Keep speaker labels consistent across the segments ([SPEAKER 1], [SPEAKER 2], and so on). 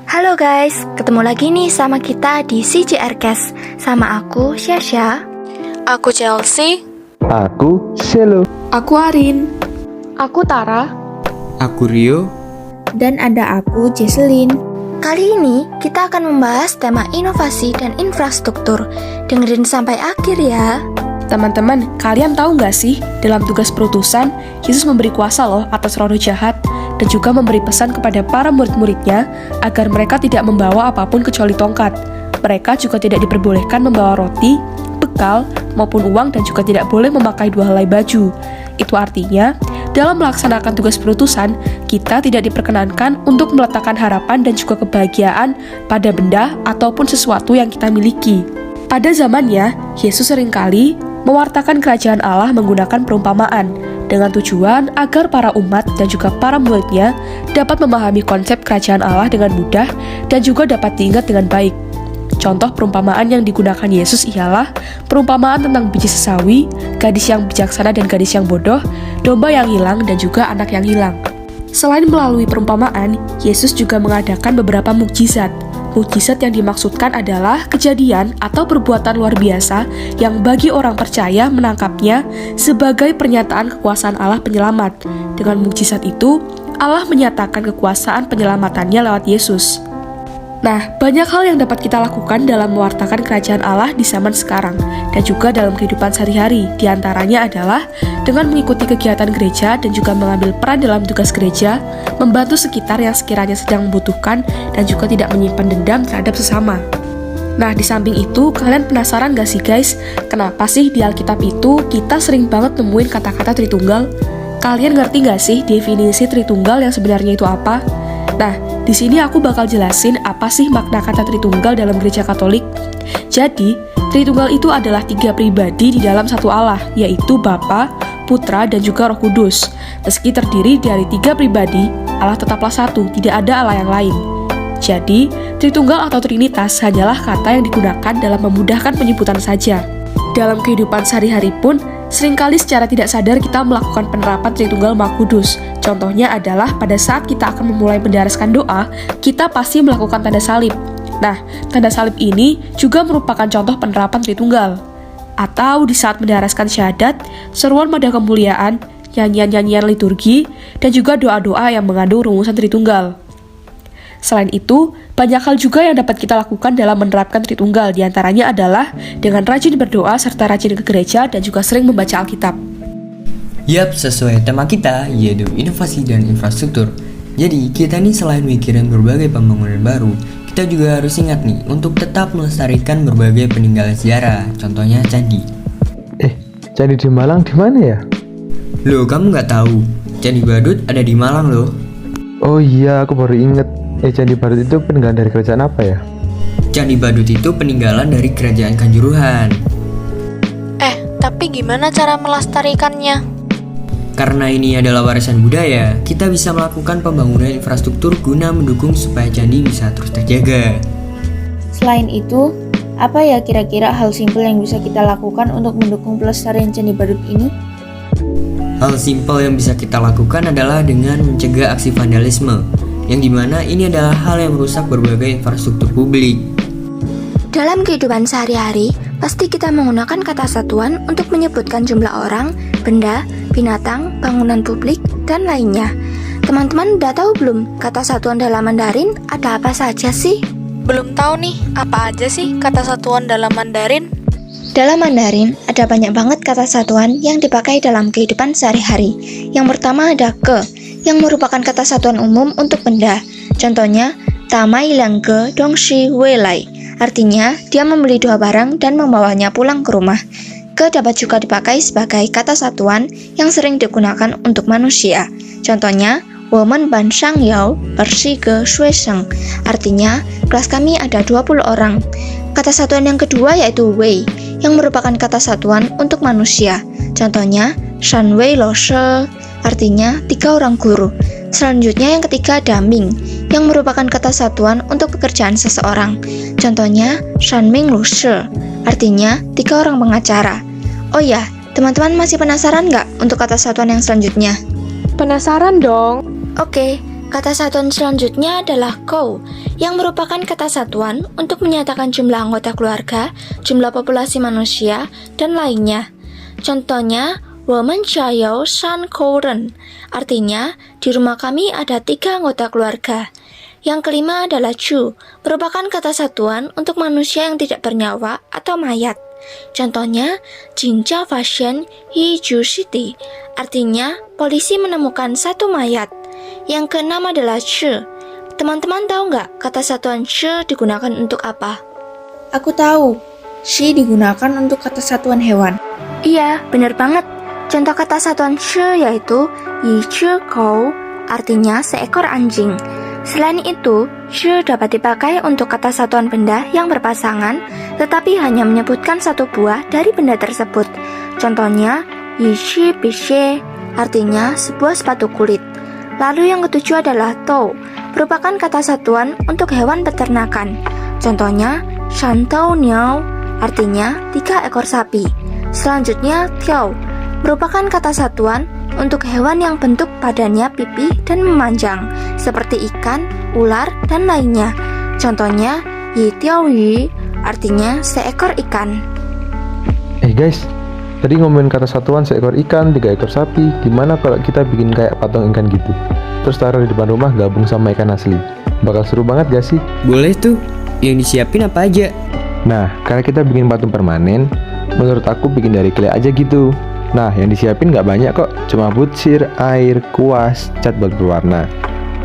[SPEAKER 1] Halo guys, ketemu lagi nih sama kita di CJRcast. Sama aku, Syasha.
[SPEAKER 2] Aku Chelsea.
[SPEAKER 3] Aku Selo.
[SPEAKER 2] Aku Arin.
[SPEAKER 4] Aku Tara.
[SPEAKER 5] Aku Rio.
[SPEAKER 6] Dan ada aku Jesselyn.
[SPEAKER 1] Kali ini kita akan membahas tema inovasi dan infrastruktur. Dengerin sampai akhir ya.
[SPEAKER 2] Teman-teman, kalian tahu nggak sih, dalam tugas perutusan, Yesus memberi kuasa loh atas roh jahat, dan juga memberi pesan kepada para murid-muridnya agar mereka tidak membawa apapun kecuali tongkat. Mereka juga tidak diperbolehkan membawa roti, bekal, maupun uang, dan juga tidak boleh memakai 2 helai baju. Itu artinya, dalam melaksanakan tugas perutusan, kita tidak diperkenankan untuk meletakkan harapan dan juga kebahagiaan pada benda ataupun sesuatu yang kita miliki. Pada zamannya, Yesus seringkali mewartakan kerajaan Allah menggunakan perumpamaan dengan tujuan agar para umat dan juga para muridnya dapat memahami konsep kerajaan Allah dengan mudah dan juga dapat diingat dengan baik. Contoh perumpamaan yang digunakan Yesus ialah perumpamaan tentang biji sesawi, gadis yang bijaksana dan gadis yang bodoh, domba yang hilang dan juga anak yang hilang. Selain melalui perumpamaan, Yesus juga mengadakan beberapa mukjizat. Mukjizat yang dimaksudkan adalah kejadian atau perbuatan luar biasa yang bagi orang percaya menangkapnya sebagai pernyataan kekuasaan Allah penyelamat. Dengan mukjizat itu, Allah menyatakan kekuasaan penyelamatannya lewat Yesus. Nah, banyak hal yang dapat kita lakukan dalam mewartakan kerajaan Allah di zaman sekarang dan juga dalam kehidupan sehari-hari. Di antaranya adalah dengan mengikuti kegiatan gereja dan juga mengambil peran dalam tugas gereja, membantu sekitar yang sekiranya sedang membutuhkan dan juga tidak menyimpan dendam terhadap sesama. Nah, di samping itu, kalian penasaran gak sih guys, kenapa sih di Alkitab itu kita sering banget nemuin kata-kata Tritunggal? Kalian ngerti gak sih definisi Tritunggal yang sebenarnya itu apa? Nah, di sini aku bakal jelasin apa sih makna kata Tritunggal dalam Gereja Katolik. Jadi, Tritunggal itu adalah 3 pribadi di dalam satu Allah, yaitu Bapa, Putra, dan juga Roh Kudus. Meski terdiri dari 3 pribadi, Allah tetaplah satu, tidak ada Allah yang lain. Jadi, Tritunggal atau Trinitas hanyalah kata yang digunakan dalam memudahkan penyebutan saja. Dalam kehidupan sehari-hari pun, seringkali secara tidak sadar kita melakukan penerapan Tritunggal Maha Kudus. Contohnya adalah pada saat kita akan memulai mendaraskan doa, kita pasti melakukan tanda salib. Nah, tanda salib ini juga merupakan contoh penerapan Tritunggal. Atau di saat mendaraskan syahadat, seruan madah kemuliaan, nyanyian-nyanyian liturgi, dan juga doa-doa yang mengandung rumusan Tritunggal. Selain itu, banyak hal juga yang dapat kita lakukan dalam menerapkan Tritunggal. Di antaranya adalah dengan rajin berdoa serta rajin ke gereja dan juga sering membaca Alkitab.
[SPEAKER 5] Yap, sesuai tema kita, yaitu inovasi dan infrastruktur. Jadi, kita nih selain mikirin berbagai pembangunan baru, kita juga harus ingat nih untuk tetap melestarikan berbagai peninggalan sejarah, contohnya candi.
[SPEAKER 3] Candi di Malang di mana ya?
[SPEAKER 5] Loh, kamu nggak tahu? Candi Badut ada di Malang loh.
[SPEAKER 3] Oh iya, aku baru inget. Candi Badut itu peninggalan dari kerajaan apa ya?
[SPEAKER 5] Candi Badut itu peninggalan dari kerajaan Kanjuruhan.
[SPEAKER 4] Tapi gimana cara melestarikannya?
[SPEAKER 5] Karena ini adalah warisan budaya, kita bisa melakukan pembangunan infrastruktur guna mendukung supaya candi bisa terus terjaga.
[SPEAKER 6] Selain itu, apa ya kira-kira hal simpel yang bisa kita lakukan untuk mendukung pelestarian Candi Badut ini?
[SPEAKER 5] Hal simpel yang bisa kita lakukan adalah dengan mencegah aksi vandalisme, yang dimana ini adalah hal yang merusak berbagai infrastruktur publik.
[SPEAKER 1] Dalam kehidupan sehari-hari, pasti kita menggunakan kata satuan untuk menyebutkan jumlah orang, benda, binatang, bangunan publik, dan lainnya. Teman-teman udah tahu belum kata satuan dalam Mandarin ada apa saja sih?
[SPEAKER 4] Belum tahu nih, apa aja sih kata satuan dalam Mandarin?
[SPEAKER 1] Dalam Mandarin, ada banyak banget kata satuan yang dipakai dalam kehidupan sehari-hari. Yang pertama ada ke, yang merupakan kata satuan umum untuk benda. Contohnya, tamai lang ge dongshi weilai. Artinya, dia membeli 2 barang dan membawanya pulang ke rumah. Ke dapat juga dipakai sebagai kata satuan yang sering digunakan untuk manusia. Contohnya, women ban shang yao persi ge shui sheng. Artinya, kelas kami ada 20 orang. Kata satuan yang kedua yaitu wei, yang merupakan kata satuan untuk manusia. Contohnya, shan wei lo she, artinya 3 orang guru. Selanjutnya yang ketiga ada ming, yang merupakan kata satuan untuk pekerjaan seseorang. Contohnya, shan ming lu she, artinya 3 orang pengacara. Oh ya, teman-teman masih penasaran nggak untuk kata satuan yang selanjutnya?
[SPEAKER 4] Penasaran dong.
[SPEAKER 1] Oke, Kata satuan selanjutnya adalah kou, yang merupakan kata satuan untuk menyatakan jumlah anggota keluarga, jumlah populasi manusia, dan lainnya. Contohnya, 我们家有3口人, artinya di rumah kami ada 3 anggota keluarga. Yang kelima adalah ju, merupakan kata satuan untuk manusia yang tidak bernyawa atau mayat. Contohnya, 警察发现一具尸体, artinya polisi menemukan 1 mayat. Yang keenam adalah ce. Teman-teman tahu nggak kata satuan ce digunakan untuk apa?
[SPEAKER 6] Aku tahu, shi digunakan untuk kata satuan hewan.
[SPEAKER 1] Iya, benar banget. Contoh kata satuan ce yaitu yi ce kou, artinya seekor anjing. Selain itu, ce dapat dipakai untuk kata satuan benda yang berpasangan, tetapi hanya menyebutkan satu buah dari benda tersebut. Contohnya, yi shi bishe, artinya sebuah sepatu kulit. Lalu yang ketujuh adalah tou, merupakan kata satuan untuk hewan peternakan. Contohnya, shantou niao, artinya 3 ekor sapi. Selanjutnya, tiao, merupakan kata satuan untuk hewan yang bentuk badannya pipih dan memanjang, seperti ikan, ular, dan lainnya. Contohnya, yi tiao yu, artinya seekor ikan.
[SPEAKER 3] Guys, tadi ngomongin kata satuan seekor ikan, 3 ekor sapi. Gimana kalau kita bikin kayak patung ikan gitu, terus taruh di depan rumah gabung sama ikan asli? Bakal seru banget gak sih?
[SPEAKER 5] Boleh tuh. Yang disiapin apa aja?
[SPEAKER 3] Nah, karena kita bikin patung permanen, menurut aku bikin dari clay aja gitu. Nah, yang disiapin nggak banyak kok, cuma butsir, air, kuas, cat buat berwarna.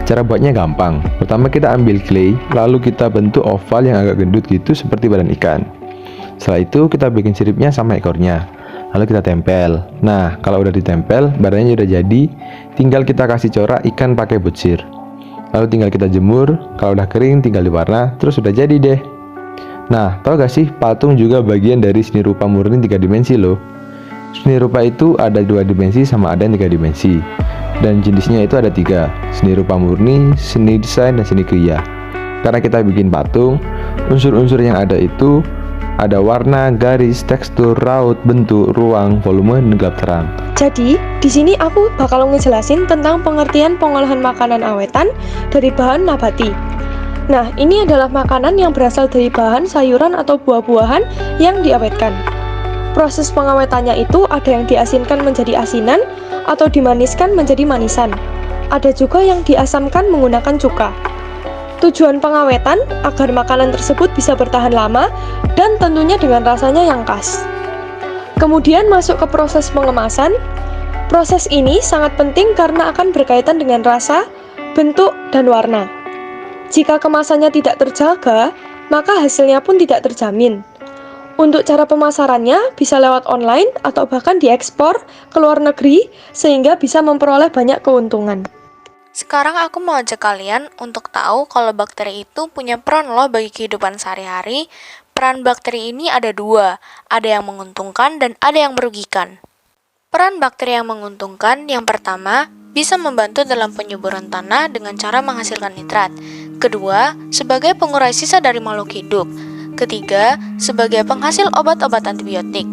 [SPEAKER 3] Cara buatnya gampang. Pertama kita ambil clay, lalu kita bentuk oval yang agak gendut gitu seperti badan ikan. Setelah itu kita bikin siripnya sama ekornya, lalu kita tempel. Nah, kalau udah ditempel, badannya udah jadi, tinggal kita kasih corak ikan pakai butsir. Lalu tinggal kita jemur, kalau udah kering tinggal diwarna, terus udah jadi deh. Nah, tau gak sih, patung juga bagian dari seni rupa murni 3 dimensi loh. Seni rupa itu ada 2 dimensi sama ada yang 3 dimensi. Dan jenisnya itu ada 3, seni rupa murni, seni desain, dan seni kriya. Karena kita bikin patung, unsur-unsur yang ada itu ada warna, garis, tekstur, raut, bentuk, ruang, volume, dan gelap terang.
[SPEAKER 7] Jadi, di sini aku bakal ngejelasin tentang pengertian pengolahan makanan awetan dari bahan nabati. Nah, ini adalah makanan yang berasal dari bahan sayuran atau buah-buahan yang diawetkan. Proses pengawetannya itu ada yang diasinkan menjadi asinan atau dimaniskan menjadi manisan. Ada juga yang diasamkan menggunakan cuka. Tujuan pengawetan agar makanan tersebut bisa bertahan lama dan tentunya dengan rasanya yang khas. Kemudian masuk ke proses pengemasan. Proses ini sangat penting karena akan berkaitan dengan rasa, bentuk, dan warna. Jika kemasannya tidak terjaga, maka hasilnya pun tidak terjamin. Untuk cara pemasarannya bisa lewat online atau bahkan diekspor ke luar negeri sehingga bisa memperoleh banyak keuntungan.
[SPEAKER 4] Sekarang aku mau ajak kalian untuk tahu kalau bakteri itu punya peran loh bagi kehidupan sehari-hari. Peran bakteri ini ada 2, ada yang menguntungkan dan ada yang merugikan. Peran bakteri yang menguntungkan yang pertama, bisa membantu dalam penyuburan tanah dengan cara menghasilkan nitrat. Kedua, sebagai pengurai sisa dari makhluk hidup. Ketiga, sebagai penghasil obat-obat antibiotik.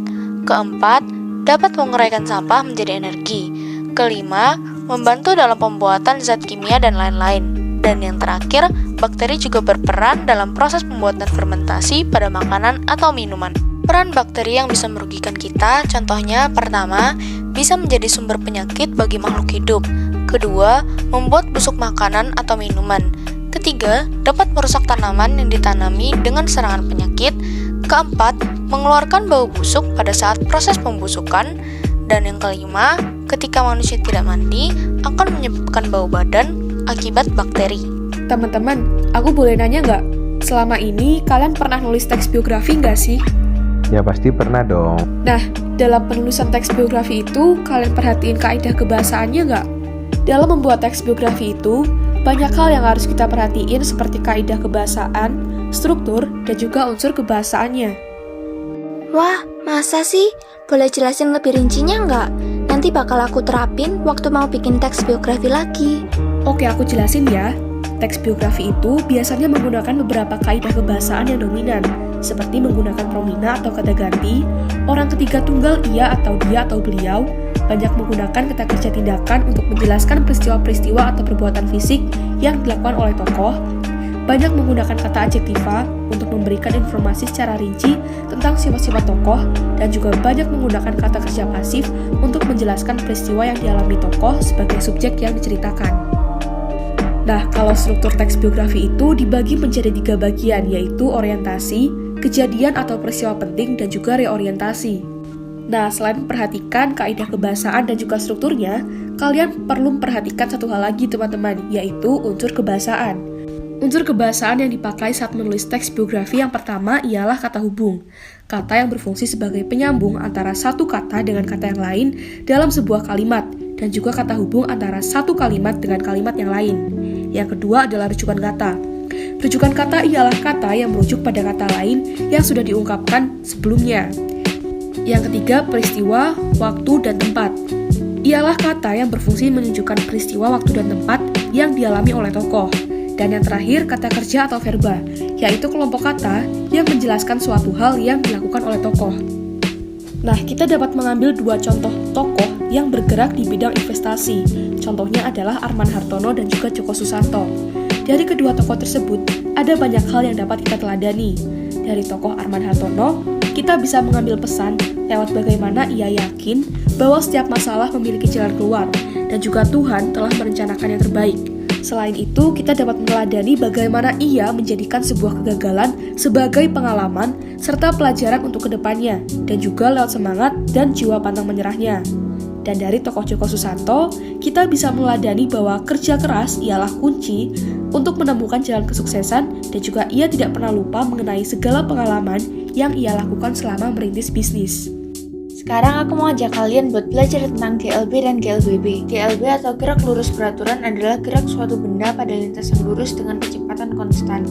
[SPEAKER 4] Keempat, dapat menguraikan sampah menjadi energi. Kelima, membantu dalam pembuatan zat kimia dan lain-lain. Dan yang terakhir, bakteri juga berperan dalam proses pembuatan fermentasi pada makanan atau minuman. Peran bakteri yang bisa merugikan kita, contohnya pertama, bisa menjadi sumber penyakit bagi makhluk hidup. Kedua, membuat busuk makanan atau minuman. Ketiga, dapat merusak tanaman yang ditanami dengan serangan penyakit. Keempat, mengeluarkan bau busuk pada saat proses pembusukan. Dan yang kelima, ketika manusia tidak mandi, akan menyebabkan bau badan akibat bakteri.
[SPEAKER 2] Teman-teman, aku boleh nanya nggak? Selama ini, kalian pernah nulis teks biografi nggak sih?
[SPEAKER 3] Ya pasti pernah dong.
[SPEAKER 2] Nah, dalam penulisan teks biografi itu, kalian perhatiin kaidah kebahasaannya nggak? Dalam membuat teks biografi itu, banyak hal yang harus kita perhatiin seperti kaidah kebahasaan, struktur, dan juga unsur kebahasaannya.
[SPEAKER 1] Wah, masa sih? Boleh jelasin lebih rincinya nggak? Nanti bakal aku terapin waktu mau bikin teks biografi lagi.
[SPEAKER 2] Oke, aku jelasin ya. Teks biografi itu biasanya menggunakan beberapa kaidah kebahasaan yang dominan, seperti menggunakan promina atau kata ganti, orang ketiga tunggal ia atau dia atau beliau, banyak menggunakan kata kerja tindakan untuk menjelaskan peristiwa-peristiwa atau perbuatan fisik yang dilakukan oleh tokoh, banyak menggunakan kata adjektiva untuk memberikan informasi secara rinci tentang sifat-sifat tokoh, dan juga banyak menggunakan kata kerja pasif untuk menjelaskan peristiwa yang dialami tokoh sebagai subjek yang diceritakan. Nah, kalau struktur teks biografi itu dibagi menjadi 3 bagian, yaitu orientasi, kejadian atau peristiwa penting, dan juga reorientasi. Nah, selain memperhatikan kaidah kebahasaan dan juga strukturnya, kalian perlu memperhatikan satu hal lagi teman-teman, yaitu unsur kebahasaan. Unsur kebahasaan yang dipakai saat menulis teks biografi yang pertama ialah kata hubung. Kata yang berfungsi sebagai penyambung antara satu kata dengan kata yang lain dalam sebuah kalimat, dan juga kata hubung antara satu kalimat dengan kalimat yang lain. Yang kedua adalah rujukan kata. Rujukan kata ialah kata yang merujuk pada kata lain yang sudah diungkapkan sebelumnya. Yang ketiga, peristiwa, waktu, dan tempat. Ialah kata yang berfungsi menunjukkan peristiwa, waktu, dan tempat yang dialami oleh tokoh. Dan yang terakhir, kata kerja atau verba, yaitu kelompok kata yang menjelaskan suatu hal yang dilakukan oleh tokoh. Nah, kita dapat mengambil 2 contoh tokoh yang bergerak di bidang investasi. Contohnya adalah Arman Hartono dan juga Joko Susanto. Dari kedua tokoh tersebut, ada banyak hal yang dapat kita teladani. Dari tokoh Arman Hartono, kita bisa mengambil pesan lewat bagaimana ia yakin bahwa setiap masalah memiliki jalan keluar, dan juga Tuhan telah merencanakan yang terbaik. Selain itu, kita dapat meneladani bagaimana ia menjadikan sebuah kegagalan sebagai pengalaman serta pelajaran untuk kedepannya, dan juga lewat semangat dan jiwa pantang menyerahnya. Dan dari tokoh Joko Susanto, kita bisa meneladani bahwa kerja keras ialah kunci untuk menemukan jalan kesuksesan, dan juga ia tidak pernah lupa mengenai segala pengalaman yang ia lakukan selama merintis bisnis.
[SPEAKER 6] Sekarang aku mau ajak kalian buat belajar tentang GLB dan GLBB. GLB atau gerak lurus beraturan adalah gerak suatu benda pada lintasan lurus dengan kecepatan konstan.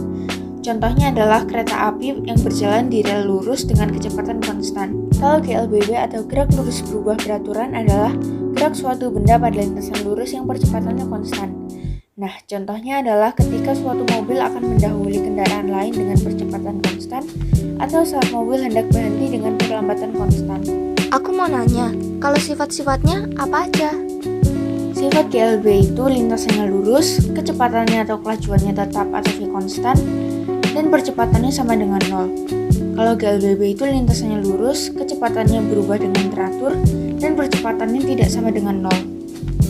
[SPEAKER 6] Contohnya adalah kereta api yang berjalan di rel lurus dengan kecepatan konstan. Kalau GLBB atau gerak lurus berubah beraturan adalah gerak suatu benda pada lintasan lurus yang percepatannya konstan. Nah, contohnya adalah ketika suatu mobil akan mendahului kendaraan lain dengan percepatan konstan, atau saat mobil hendak berhenti dengan perlambatan konstan.
[SPEAKER 1] Aku mau nanya, kalau sifat-sifatnya apa aja?
[SPEAKER 6] Sifat GLB itu lintasannya lurus, kecepatannya atau kelajuannya tetap atau V konstan, dan percepatannya sama dengan 0. Kalau GLBB itu lintasannya lurus, kecepatannya berubah dengan teratur, dan percepatannya tidak sama dengan 0.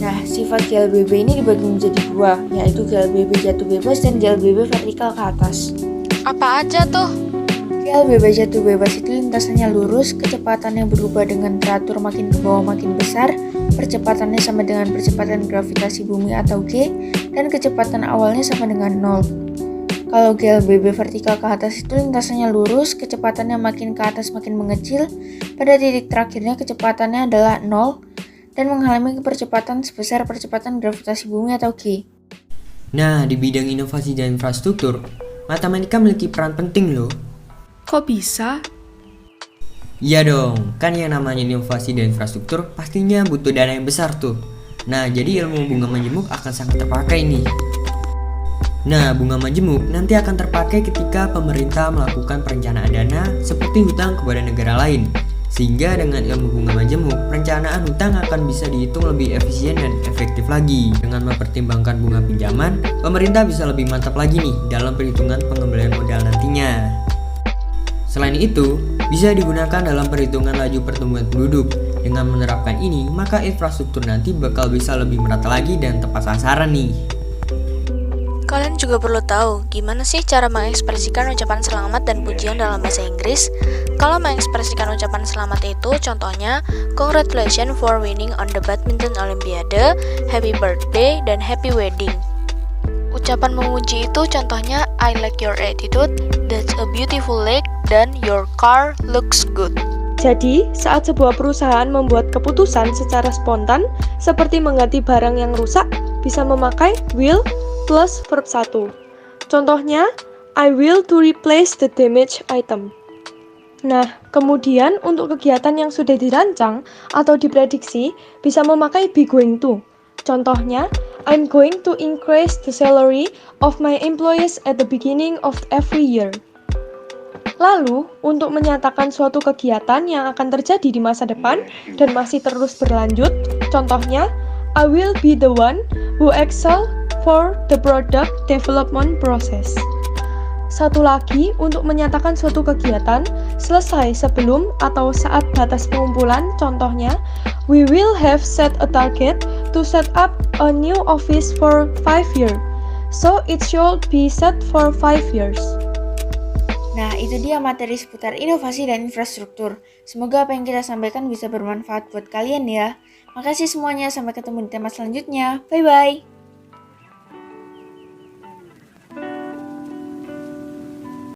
[SPEAKER 6] Nah, sifat GLBB ini dibagi menjadi 2, yaitu GLBB jatuh bebas dan GLBB vertikal ke atas.
[SPEAKER 4] Apa aja tuh?
[SPEAKER 6] GLBB jatuh bebas itu lintasannya lurus, kecepatannya berubah dengan teratur makin ke bawah makin besar, percepatannya sama dengan percepatan gravitasi bumi atau G, dan kecepatan awalnya sama dengan 0. Kalau GLBB vertikal ke atas itu lintasannya lurus, kecepatannya makin ke atas makin mengecil, pada titik terakhirnya kecepatannya adalah 0, dan mengalami percepatan sebesar percepatan gravitasi bumi atau G.
[SPEAKER 5] Nah, di bidang inovasi dan infrastruktur, matematika memiliki peran penting loh.
[SPEAKER 2] Kok bisa?
[SPEAKER 5] Iya dong, kan yang namanya inovasi dan infrastruktur pastinya butuh dana yang besar tuh. Nah, jadi ilmu bunga majemuk akan sangat terpakai nih. Nah, bunga majemuk nanti akan terpakai ketika pemerintah melakukan perencanaan dana seperti hutang kepada negara lain. Sehingga dengan ilmu bunga majemuk, perencanaan hutang akan bisa dihitung lebih efisien dan efektif lagi. Dengan mempertimbangkan bunga pinjaman, pemerintah bisa lebih mantap lagi nih dalam perhitungan pengembalian modal nantinya. Selain itu, bisa digunakan dalam perhitungan laju pertumbuhan penduduk. Dengan menerapkan ini, maka infrastruktur nanti bakal bisa lebih merata lagi dan tepat sasaran nih.
[SPEAKER 4] Kalian juga perlu tahu gimana sih cara mengekspresikan ucapan selamat dan pujian dalam bahasa Inggris. Kalau mengekspresikan ucapan selamat itu contohnya congratulations for winning on the badminton olympiade, happy birthday, dan happy wedding. Ucapan memuji itu contohnya I like your attitude, that's a beautiful leg, dan your car looks good.
[SPEAKER 7] Jadi, saat sebuah perusahaan membuat keputusan secara spontan, seperti mengganti barang yang rusak, bisa memakai will plus verb 1. Contohnya, I will to replace the damaged item. Nah, kemudian untuk kegiatan yang sudah dirancang atau diprediksi, bisa memakai be going to. Contohnya, I'm going to increase the salary of my employees at the beginning of every year. Lalu, untuk menyatakan suatu kegiatan yang akan terjadi di masa depan dan masih terus berlanjut, contohnya, I will be the one who excel for the product development process. Satu lagi, untuk menyatakan suatu kegiatan selesai sebelum atau saat batas pengumpulan, contohnya, we will have set a target to set up a new office for 5 years. So it should be set for 5 years.
[SPEAKER 6] Nah, itu dia materi seputar inovasi dan infrastruktur. Semoga apa yang kita sampaikan bisa bermanfaat buat kalian ya. Makasih semuanya, sampai ketemu di tema selanjutnya. Bye-bye!